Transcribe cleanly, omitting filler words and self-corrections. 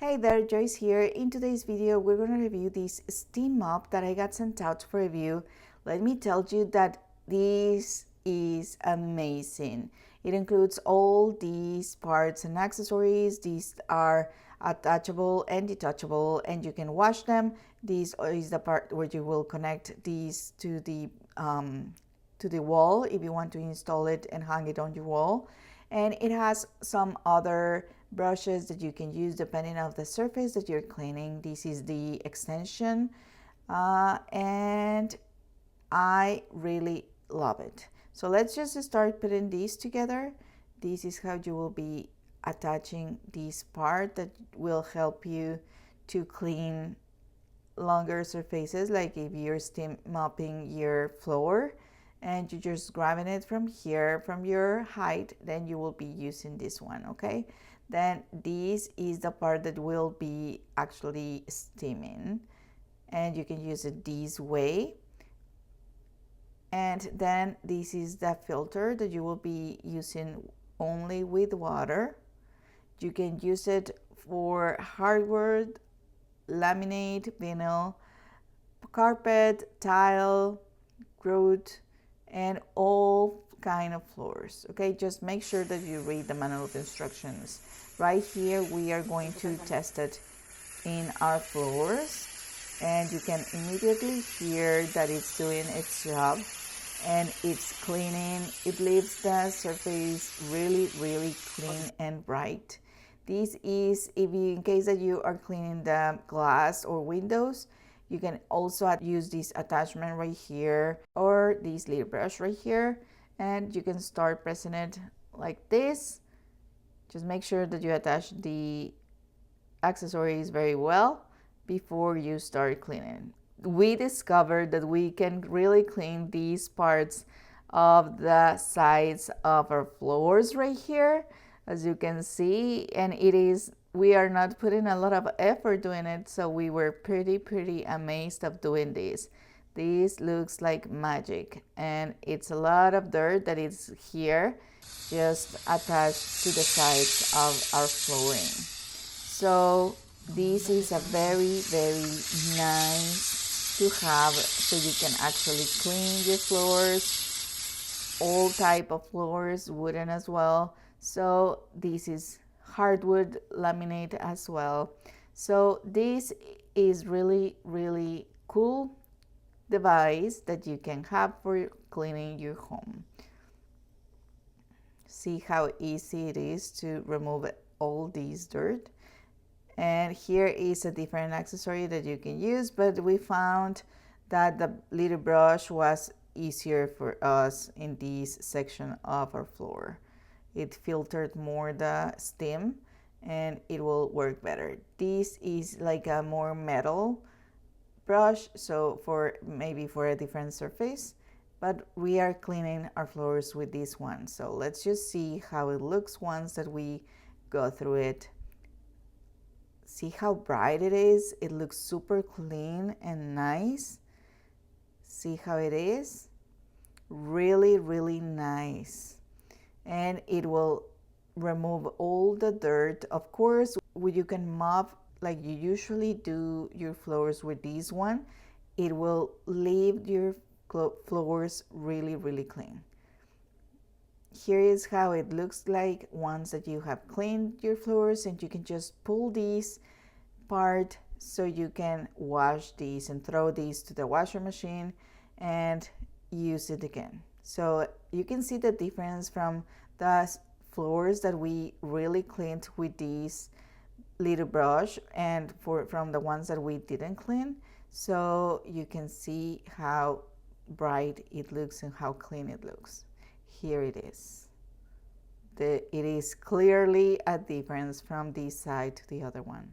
Hey there, Joyce here. In today's video, we're going to review this steam mop that I got sent out for review. Let me tell you that this is amazing. It includes all these parts and accessories. These are attachable and detachable, and you can wash them. This is the part where you will connect these to the wall if you want to install it and hang it on your wall. And it has some other brushes that you can use depending on the surface that you're cleaning. This is the extension, and I really love it. So let's just start putting these together. This is how you will be attaching this part that will help you to clean longer surfaces, like if you're steam mopping your floor and you're just grabbing it from here from your height, then you will be using this one. Okay, then this is the part that will be actually steaming, and you can use it this way. And then this is the filter that you will be using only with water. You can use it for hardwood, laminate, vinyl, carpet, tile, grout, and all kind of floors. Okay, just make sure that you read the manual of instructions. Right here we are going to test it in our floors, and you can immediately hear that it's doing its job and it's cleaning. It leaves the surface really clean and bright. This is in case that you are cleaning the glass or windows. You can also use this attachment right here or this little brush right here, and you can start pressing it like this. Just make sure that you attach the accessories very well before you start cleaning. We discovered that we can really clean these parts of the sides of our floors right here, as you can see, and we are not putting a lot of effort doing it, so we were pretty amazed of doing this. This looks like magic, and it's a lot of dirt that is here just attached to the sides of our flooring. So this is a very nice to have, so you can actually clean your floors, all type of floors, wooden as well. So this is hardwood, laminate as well. So this is really cool device that you can have for cleaning your home. See how easy it is to remove all this dirt. And here is a different accessory that you can use, but we found that the little brush was easier for us in this section of our floor. It filtered more the steam and it will work better. This is like a more metal brush, so maybe for a different surface, but we are cleaning our floors with this one. So let's just see how it looks once that we go through it. See how bright it is? It looks super clean and nice. See how it is? Really nice. And it will remove all the dirt. Of course, you can mop like you usually do your floors with this one. It will leave your floors really clean. Here is how it looks like once that you have cleaned your floors, and you can just pull this part so you can wash these and throw these to the washer machine and use it again. So you can see the difference from the floors that we really cleaned with this little brush and from the ones that we didn't clean. So you can see how bright it looks and how clean it looks. Here it is. It is clearly a difference from this side to the other one.